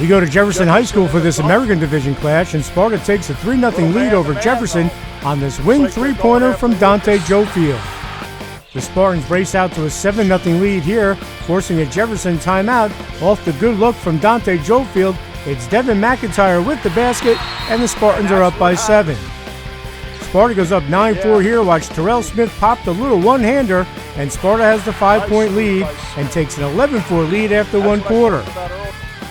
We go to Jefferson High School for this American Division clash, and Sparta takes a 3-0 lead over Jefferson on this wing three-pointer from Dante Jofield. The Spartans race out to a 7-0 lead here, forcing a Jefferson timeout off the good look from Dante Jofield. It's Devin McIntyre with the basket, and the Spartans are up by 7. Sparta goes up 9-4 here. Watch Terrell Smith pop the little one-hander, and Sparta has the 5-point lead and takes an 11-4 lead after one quarter.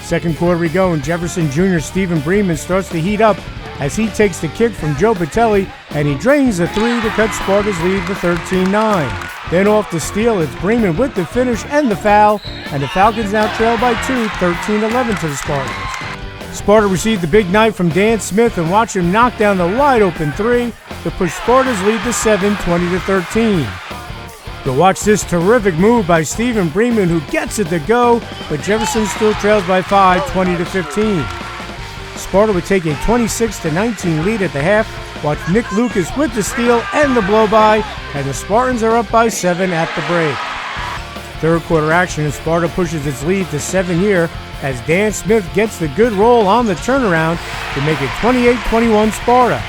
Second quarter we go, and Jefferson Jr. Stephen Bremen starts to heat up as he takes the kick from Joe Patelli, and he drains the three to cut Sparta's lead to 13-9. Then off the steal, it's Bremen with the finish and the foul, and the Falcons now trail by 2, 13-11 to the Spartans. Sparta received the big night from Dan Smith, and watch him knock down the wide-open three to push Sparta's lead to 7, 20-13. But watch this terrific move by Stephen Bremen, who gets it to go, but Jefferson still trails by 5, 20-15. Sparta would take a 26-19 lead at the half. Watch Nick Lucas with the steal and the blow-by, and the Spartans are up by 7 at the break. Third quarter action, and Sparta pushes its lead to 7 here as Dan Smith gets the good roll on the turnaround to make it 28-21 Sparta.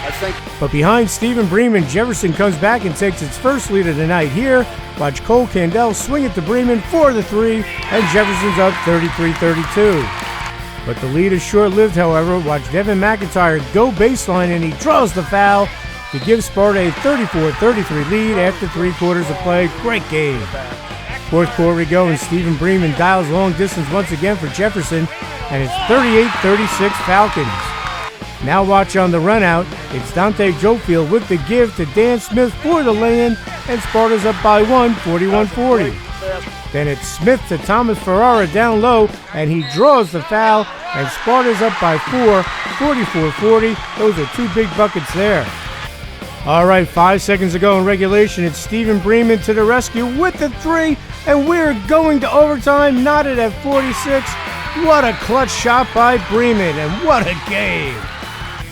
But behind Stephen Bremen, Jefferson comes back and takes its first lead of the night here. Watch Cole Candell swing it to Bremen for the three, and Jefferson's up 33-32. But the lead is short-lived, however. Watch Devin McIntyre go baseline, and he draws the foul to give Sparta a 34-33 lead after 3 quarters of play. Great game. Fourth quarter we go, and Stephen Bremen dials long distance once again for Jefferson, and it's 38-36 Falcons. Now watch on the run out, it's Dante Jofield with the give to Dan Smith for the lay-in, and Sparta's up by 1, 41-40. Then it's Smith to Thomas Ferrara down low, and he draws the foul, and Sparta's up by 4, 44-40. Those are 2 big buckets there. All right, 5 seconds to go in regulation. It's Stephen Bremen to the rescue with the three, and we're going to overtime, knotted at 46. What a clutch shot by Bremen, and what a game.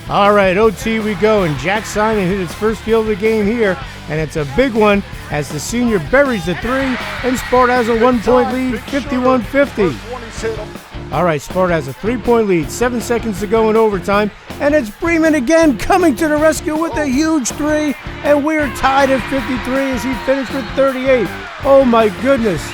All right, OT we go, and Jack Simon hit his first field of the game here, and it's a big one as the senior buries the three, and Sparta has a 1-point lead, 51-50. All right, Sparta has a 3-point lead, 7 seconds to go in overtime, and it's Bremen again coming to the rescue with a huge three, and we're tied at 53 as he finished with 38. Oh my goodness.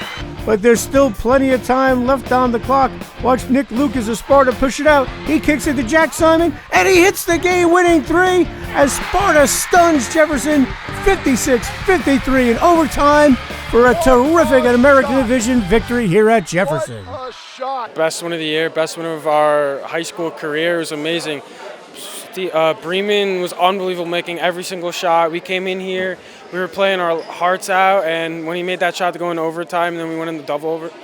But there's still plenty of time left on the clock. Watch Nick Lucas of Sparta push it out. He kicks it to Jack Simon, and he hits the game-winning three as Sparta stuns Jefferson 56-53 in overtime for a terrific American Division victory here at Jefferson. Best win of the year, best win of our high school career. It was amazing. Bremen was unbelievable, making every single shot. We came in here, we were playing our hearts out, and when he made that shot to go into overtime, and then we went into double overtime.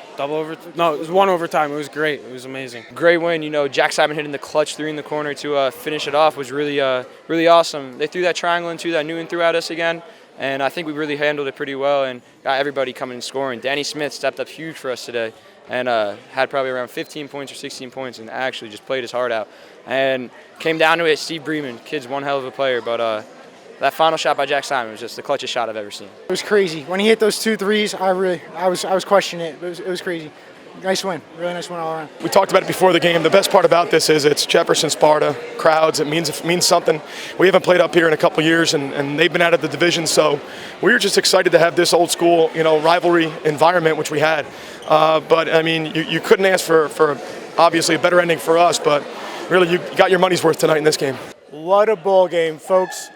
No, it was 1 overtime. It was great. It was amazing. Great win. You know, Jack Simon hitting the clutch three in the corner to finish it off was really awesome. They threw that triangle into that Newton threw at us again, and I think we really handled it pretty well and got everybody coming and scoring. Danny Smith stepped up huge for us today and had probably around 15 points or 16 points and actually just played his heart out. And came down to it, Steve Bremen, kid's one hell of a player, but that final shot by Jack Simon was just the clutchest shot I've ever seen. It was crazy. When he hit those 2 threes, I was questioning it. It was crazy. Nice win. Really nice win all around. We talked about it before the game. The best part about this is it's Jefferson Sparta, crowds. It means something. We haven't played up here in a couple years, and they've been out of the division, so we were just excited to have this old school, rivalry environment, which we had. But, I mean, you couldn't ask for obviously a better ending for us, but really you got your money's worth tonight in this game. What a ball game, folks.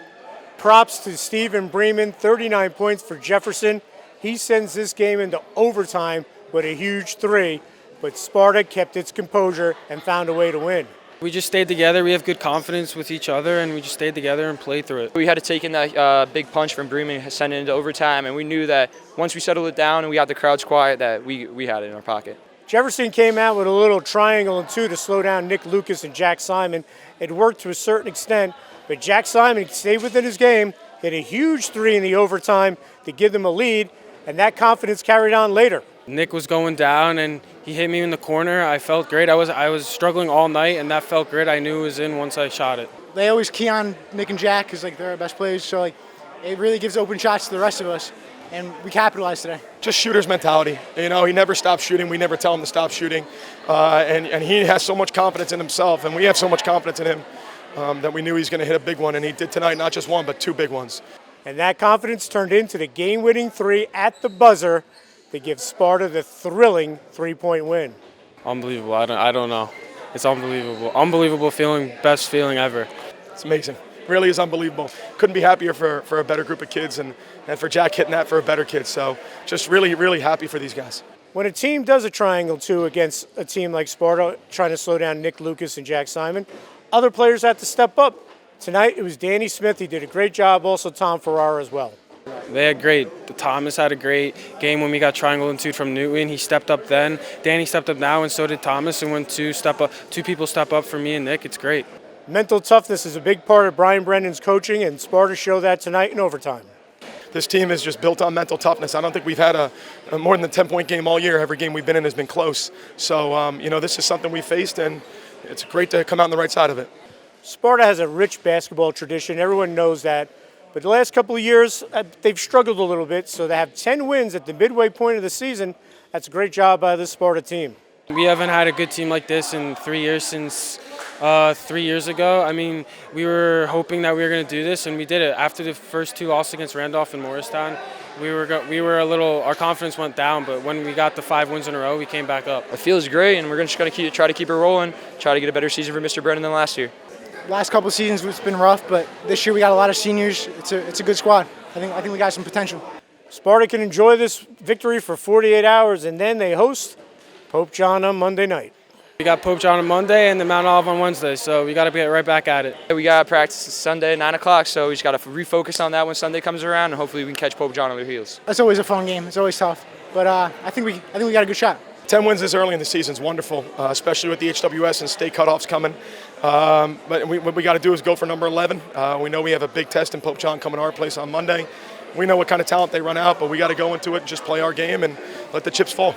Props to Stephen Bremen, 39 points for Jefferson. He sends this game into overtime with a huge three, but Sparta kept its composure and found a way to win. We just stayed together. We have good confidence with each other, and we just stayed together and played through it. We had to take in that big punch from Bremen, send it into overtime, and we knew that once we settled it down and we got the crowds quiet, that we had it in our pocket. Jefferson came out with a little triangle and 2 to slow down Nick Lucas and Jack Simon. It worked to a certain extent, but Jack Simon stayed within his game, hit a huge three in the overtime to give them a lead, and that confidence carried on later. Nick was going down, and he hit me in the corner. I felt great. I was struggling all night, and that felt great. I knew it was in once I shot it. They always key on Nick and Jack because they're our best players, so it really gives open shots to the rest of us. and we capitalized today. Just shooter's mentality. You know, he never stops shooting. We never tell him to stop shooting. And he has so much confidence in himself, and we have so much confidence in him that we knew he's going to hit a big one. And he did tonight, not just one, but 2 big ones. And that confidence turned into the game-winning 3 at the buzzer to give Sparta the thrilling 3-point win. Unbelievable. I don't know. It's unbelievable. Unbelievable feeling, best feeling ever. It's amazing. Really is unbelievable. Couldn't be happier for a better group of kids and for Jack hitting that for a better kid. So just really, really happy for these guys. When a team does a triangle, too, against a team like Sparta, trying to slow down Nick Lucas and Jack Simon, other players have to step up. Tonight, it was Danny Smith. He did a great job. Also, Tom Ferrara as well. They had great. Thomas had a great game when we got triangle and 2 from Newton. He stepped up then. Danny stepped up now, and so did Thomas. And when 2 people step up for me and Nick, it's great. Mental toughness is a big part of Brian Brendan's coaching, and Sparta showed that tonight in overtime. This team is just built on mental toughness. I don't think we've had a more than a 10-point game all year. Every game we've been in has been close. So, this is something we faced, and it's great to come out on the right side of it. Sparta has a rich basketball tradition. Everyone knows that. But the last couple of years, they've struggled a little bit. So to have 10 wins at the midway point of the season, that's a great job by this Sparta team. We haven't had a good team like this in 3 years since 3 years ago. I mean, we were hoping that we were going to do this, and we did it. After the first 2 losses against Randolph and Morristown, we were a little, our confidence went down, but when we got the 5 wins in a row, we came back up. It feels great, and we're just going to try to keep it rolling, try to get a better season for Mr. Brennan than last year. Last couple of seasons it's been rough, but this year we got a lot of seniors. It's a good squad. I think we got some potential. Sparta can enjoy this victory for 48 hours, and then they host Pope John on Monday night. We got Pope John on Monday and the Mount Olive on Wednesday, so we got to get right back at it. We got to practice Sunday at 9 o'clock, so we just got to refocus on that when Sunday comes around, and hopefully we can catch Pope John on their heels. That's always a fun game. It's always tough, but I think we got a good shot. 10 wins this early in the season is wonderful, especially with the HWS and state cutoffs coming. But what we got to do is go for number 11. We know we have a big test in Pope John coming to our place on Monday. We know what kind of talent they run out, but we got to go into it and just play our game and let the chips fall.